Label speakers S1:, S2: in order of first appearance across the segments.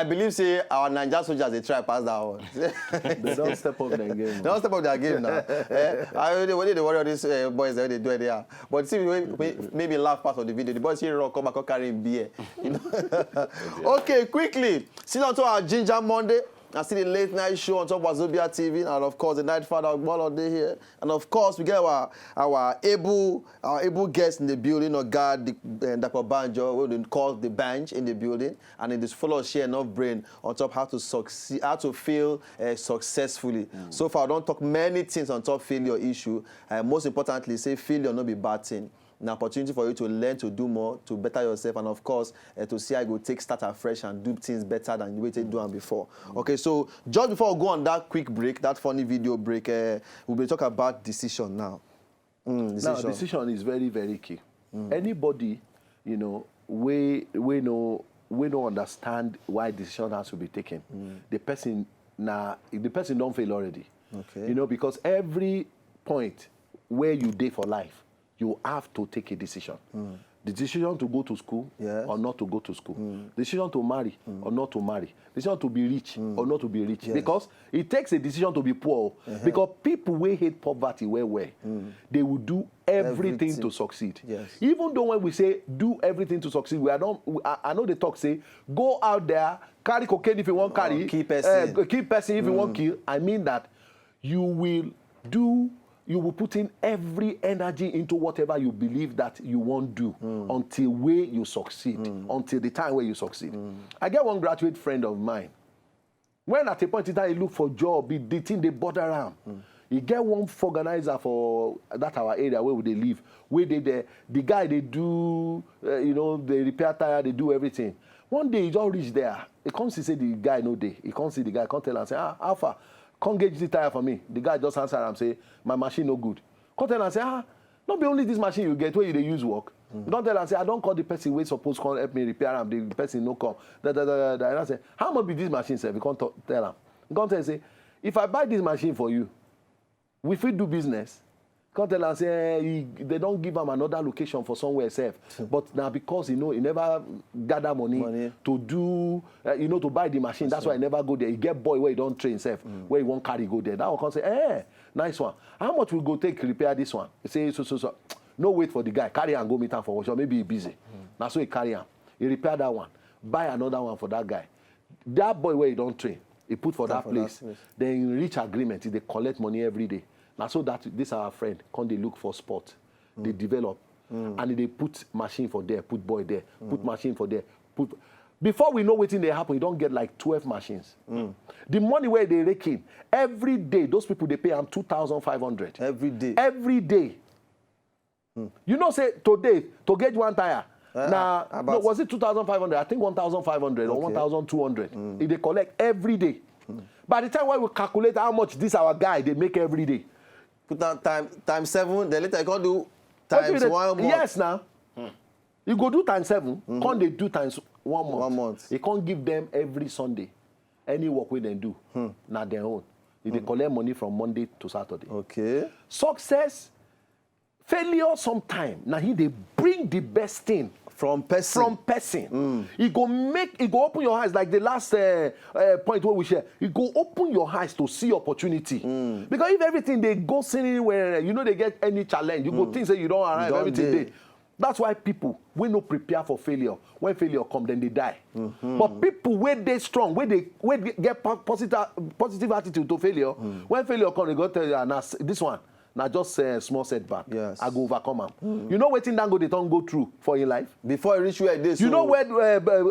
S1: believe say our Nigeria soldiers they try pass that one.
S2: They don't step up their game.
S1: They don't step up their game now. I already worry about these boys that they do it there. But see, maybe laugh part of the video. The boys here come back and carry beer. You know? Okay, quickly. See on to our Ginger Monday. I see the late night show on top of Wazobia TV, and of course the night father all day here, and of course we get our able guests in the building. God, Dr. Banjo, what we call the bench in the building, and it is full of share enough brain on top how to succeed, how to fail successfully. So far, I don't talk many things on top failure issue. Most importantly, say failure not be bad thing. An opportunity for you to learn to do more, to better yourself, and of course, to see how you go take start afresh and do things better than the way you do them before. Okay, so just before we go on that quick break, that funny video break, we'll be talking about decision now. Decision.
S2: Now, decision is very, very key. Anybody, you know, we don't understand why decision has to be taken. The person don't fail already.
S1: Okay.
S2: You know, because every point where you did for life, you have to take a decision. The decision to go to school or not to go to school. Decision to marry or not to marry. Decision to be rich or not to be rich. Because it takes a decision to be poor. Because people who hate poverty they will do everything to succeed.
S1: Yes.
S2: Even though when we say do everything to succeed, I know they talk say, go out there, carry cocaine if you want carry.
S1: Keep person.
S2: Keep person if you want kill. I mean that you will put in every energy into whatever you believe that you won't do until where you succeed, until the time where you succeed. I get one graduate friend of mine. When at a point in time he look for job, the thing they bother him. He get one organizer for that our area where they live. Where the guy they do, they repair tire, they do everything. One day he just reach there. He comes to say the guy no day. He comes see the guy, come tell and say, Alpha. Come gauge the tire for me. The guy just answer and say, my machine no good. Come tell and say, not be only this machine you get where you use work. Don't tell and say, I don't call the person who supposed to come help me repair him. The person no come. And I say, how much be this machine, sir? You can't tell him. You can't tell and say, if I buy this machine for you, we fit do business. Come tell and say, they don't give him another location for somewhere safe. But now because, he never gather money to do, to buy the machine. That's why he never go there. He get boy where he don't train safe, where he won't carry go there. That one come say, nice one. How much will go take repair this one? He say, so. No wait for the guy. Carry and go meet him for workshop. Maybe he busy. Now so he carry him. He repair that one. Buy another one for that guy. That boy where he don't train, he put for that place. Then he reach agreement. They collect money every day. Now so that this our friend come they look for sport, they develop, and they put machine for there, put boy there, put machine for there, put. Before we know what's in there happen, you don't get like 12 machines. The money where they raking every day, those people they pay them 2,500
S1: every day.
S2: Every day. You know, say today to get one tire. Now, no, was it 2,500? I think 1,500 or 1,200. If they collect every day. By the time when we calculate how much this our guy they make every day.
S1: Put down times 7, then later you can do times 1 month.
S2: Yes, now. You go do times 7, can't they do times 1 month?
S1: 1 month.
S2: You can't give them every Sunday. Any work we then do, not their own. They collect money from Monday to Saturday.
S1: Okay.
S2: Success, failure sometime. Now they bring the best thing.
S1: From person.
S2: It go open your eyes like the last point where we share. It go open your eyes to see opportunity. Because if everything they go anywhere, they get any challenge. You go think say you don't arrive, everything they. That's why people we no prepare for failure. When failure come, then they die. But people where they strong, where they get positive attitude to failure. When failure come, they go tell you, nah, this one. Now just a small setback.
S1: Yes.
S2: I go overcome them. You know what thing Dango they don't go through for your life?
S1: Before I reach where this.
S2: You know where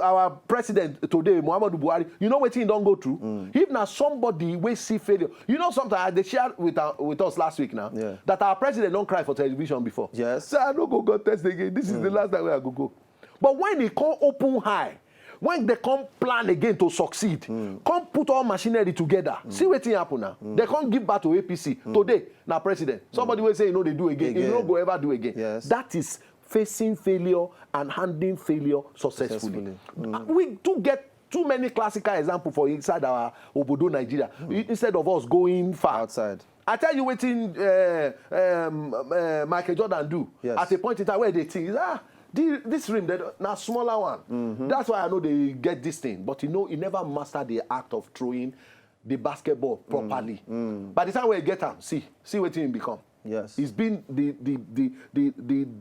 S2: our president today, Muhammadu Buhari, you know what thing don't go through? If now somebody will see failure. You know sometimes they shared with us last week now that our president don't cry for television before.
S1: Yes.
S2: So I don't go test again. This is the last time I go. But when they come open high, when they come plan again to succeed, come put all machinery together, see what happen now. They can't give back to APC. Today, now president. Somebody will say, they do again. You don't go ever do again.
S1: Yes.
S2: That is facing failure and handling failure successfully. We do get too many classical examples for inside our Obodo Nigeria. Instead of us going far.
S1: Outside.
S2: I tell you what Michael Jordan do.
S1: Yes.
S2: At a point in time where they think, This rim, now smaller one. That's why I know they get this thing. But you know, he never mastered the act of throwing the basketball properly. By the time we get him, see what he become.
S1: Yes.
S2: He's been the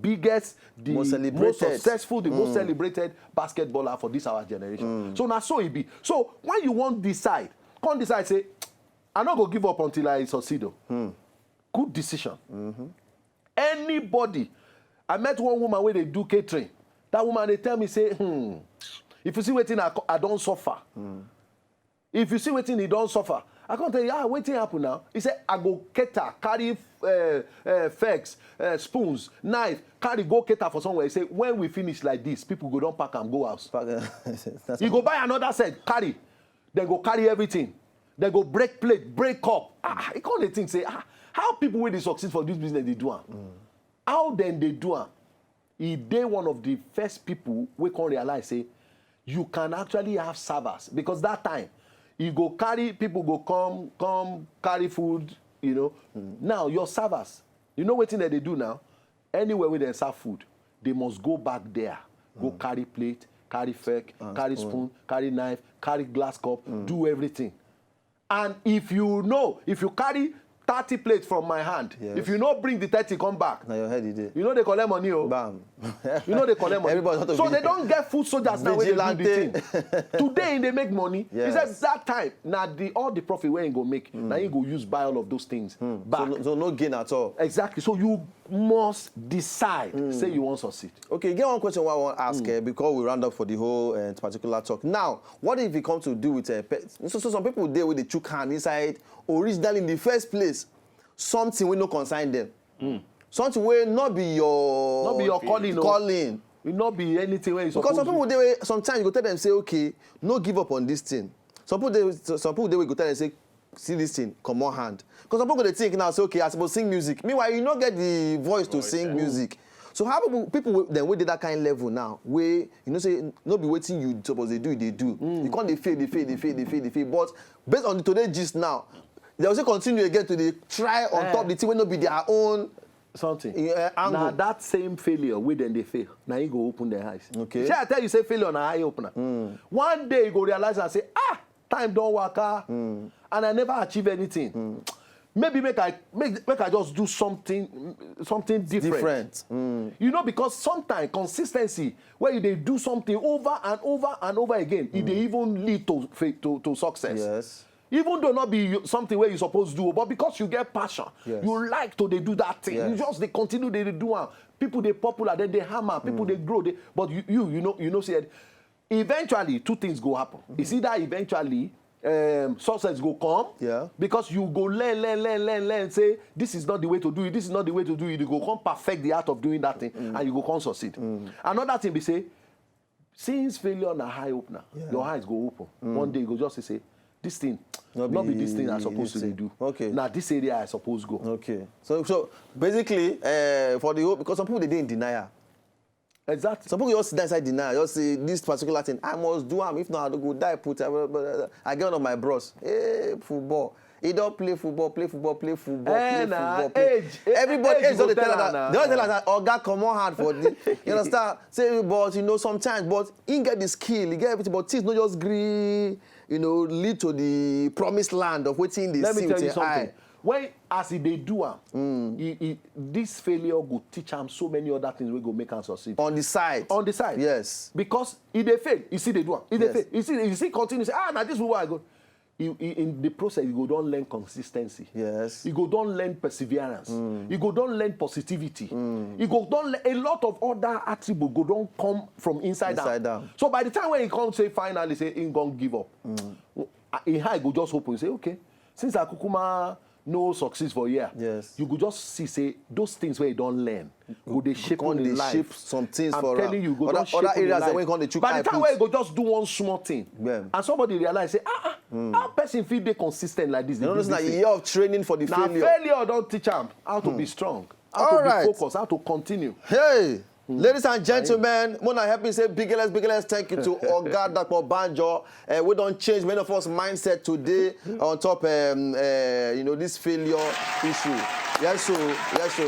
S2: biggest, the
S1: most
S2: successful, the most celebrated basketballer for this our generation. So now so he be. So when you want decide, can't decide say, I'm not gonna give up until I succeed. Good decision. Anybody. I met one woman where they do catering. That woman, they tell me, say, if you see waiting, I don't suffer. If you see waiting, he don't suffer. I can't tell you, waiting happen now. He said, I go cater, carry forks, spoons, knife, carry go cater for somewhere. He said, when we finish like this, people go don't pack and go house. You go buy another set, carry. Then go carry everything. Then go break plate, break cup. He can't think, say, how people when they succeed for this business, they do it. How then they do it? They one of the first people we can realize say you can actually have servers because that time you go carry people go come carry food, you know. Now your servers, you know what thing that they do now? Anywhere where they serve food, they must go back there, go carry plate, carry fork, carry spoon, carry knife, carry glass cup, do everything. And if you carry 30 plates from my hand. Yes. If you not bring the 30, come back.
S1: Now your head is there.
S2: You know they collect money, oh.
S1: Bam.
S2: You know they collect money. So they don't get food soldiers now when they do the thing. Today they make money. Yes. He said that time, now all the profit where you go make, now you go use buy all of those things back.
S1: So no gain at all.
S2: Exactly. So you must decide, say you want to succeed.
S1: Okay, get one question I want to ask because we round up for the whole particular talk. Now, what if it comes to do with so some people there with the chook hand inside originally in the first place something will not consign them. Something will not be your calling.
S2: Will not be anything where you
S1: because some people they sometimes you go tell them say okay, no give up on this thing. Some people they will go tell them say see this thing, come on hand. Because some people they think now say okay, I supposed to sing music. Meanwhile, you not get the voice to sing music. So how people then we did that kind of level now where you know say not be waiting you supposed they do. You can't they fail. But based on the today gist now, they also continue again to the try on top the thing will not be their own
S2: something.
S1: Angle.
S2: Now that same failure, where then they fail. Now you go open their eyes.
S1: Okay.
S2: See, I tell you, say failure na eye opener. One day you go realize and say, time don't work, and I never achieve anything. Maybe make I just do something different. You know, because sometimes consistency, where they do something over and over again, it they even lead to success.
S1: Yes.
S2: Even though not be something where you're supposed to do, but because you get passion, you like to they do that thing. You just they continue they do it. People they popular, then they hammer. People they grow. But you know, see, eventually two things go happen. It's either eventually success go come, because you go learn. Say this is not the way to do it. This is not the way to do it. You go come perfect the art of doing that thing, and you go come succeed. Another thing be say, since failure na high opener, your eyes go open. One day you go just say. This thing, not be this thing I'm supposed to do. Okay. Now this area I suppose go.
S1: Okay. So basically, for the whole, because some people they in denial.
S2: Exactly.
S1: Some people just sit inside denial. Just say this particular thing I must do. If not, I go die. I get one of my bros. Hey, football. He don't play football. Everybody age don't tell her that. They don't tell her that. Oh God, come on hard for this. You understand? Say, but you know sometimes, but he get the skill, he get everything, but things not just agree. You know, lead to the promised land of waiting the.
S2: Let me tell you something. When as they do this failure will teach him so many other things we go make him succeed.
S1: On the side. Yes.
S2: Because if they fail, you see they do. If they fail, you see continue say now this is where I go. In the process, you go don't learn consistency.
S1: Yes.
S2: You go don't learn perseverance. You go don't learn positivity. You go don't learn a lot of other attributes go don't come from inside down. So by the time when he comes say finally say he gonna give up, in high go just open say okay, since I kukuma no success for a year.
S1: Yes.
S2: You could just see say those things where you don't learn. Go they shape on the life.
S1: Shape some things
S2: I'm
S1: for
S2: telling you, go
S1: other areas that when you the
S2: by the time where you go just do one small thing, and somebody realize say how person feel they consistent like this.
S1: You know, a year of training for the failure.
S2: Now failure don't teach them how to be strong, how to be focused, how to continue.
S1: Hey. Ladies and gentlemen, Mona help me say biggest thank you to Oga Dapo Banjo. We don't change many of us mindset today on top you know this failure issue. Yes, sir.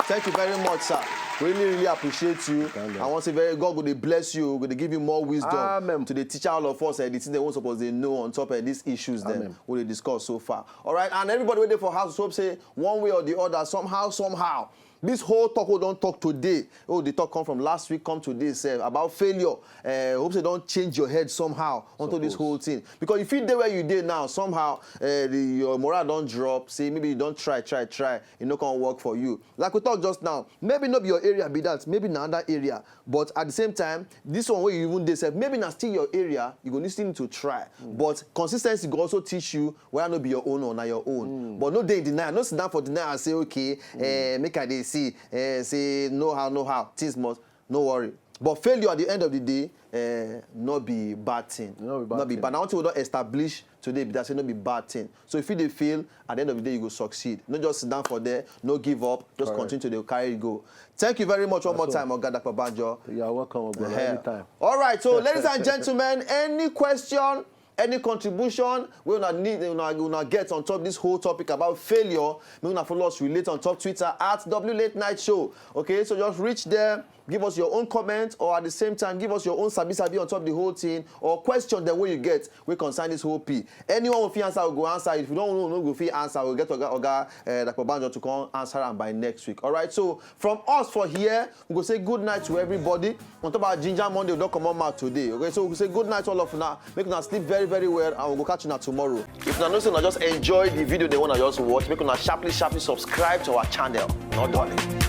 S1: Thank you very much, sir. really appreciate you. I want to say very God will bless you, will give you more wisdom.
S2: Amen.
S1: To the teacher all of us the things they won't suppose they know on top of these issues then we discussed so far. All right, and everybody waiting for House of Hope say one way or the other, somehow. This whole talk we don't talk today. Oh, the talk come from last week, come today, say about failure. Hope they don't change your head somehow onto this whole thing. Because if you there where you did now, somehow your morale don't drop. Say maybe you don't try. It not gonna work for you. Like we talked just now, maybe not be your area, be that, maybe another area. But at the same time, this one where you even say maybe not still your area, you're gonna still need to try. But consistency will also teach you whether not be your own or not your own. But no day deny, no sit down for deny and say okay, make I see, say no how, things must, no worry. But failure at the end of the day, not be bad thing. Not be bad. Now until we don't establish today, that's not be bad thing. So if you fail, at the end of the day, you go succeed. Not just sit down for there, no give up, just continue to carry it go. Thank you very much one more time, Oga Dapo Banjo.
S2: You're welcome, Oga, anytime.
S1: All right, so ladies and gentlemen, any question, any contribution we will get on top this whole topic about failure, we will follow us relate on top Twitter at W Late Night Show. Okay, so just reach there, give us your own comment, or at the same time give us your own sabi on top of the whole thing, or question the way you get we concern this whole P. Anyone will fit answer will go answer. If you don't know, go fit answer. We'll get Oga Dapo Banjo to come answer and by next week. All right. So from us for here, we go say good night to everybody. On top of Ginger Monday, we don't come on out today. Okay. So we say good night to all of you now. Make you sleep very well, and we'll go catch you now tomorrow. If you know, just enjoy the video they want to just watch. Make you sharply subscribe to our channel. Not darling.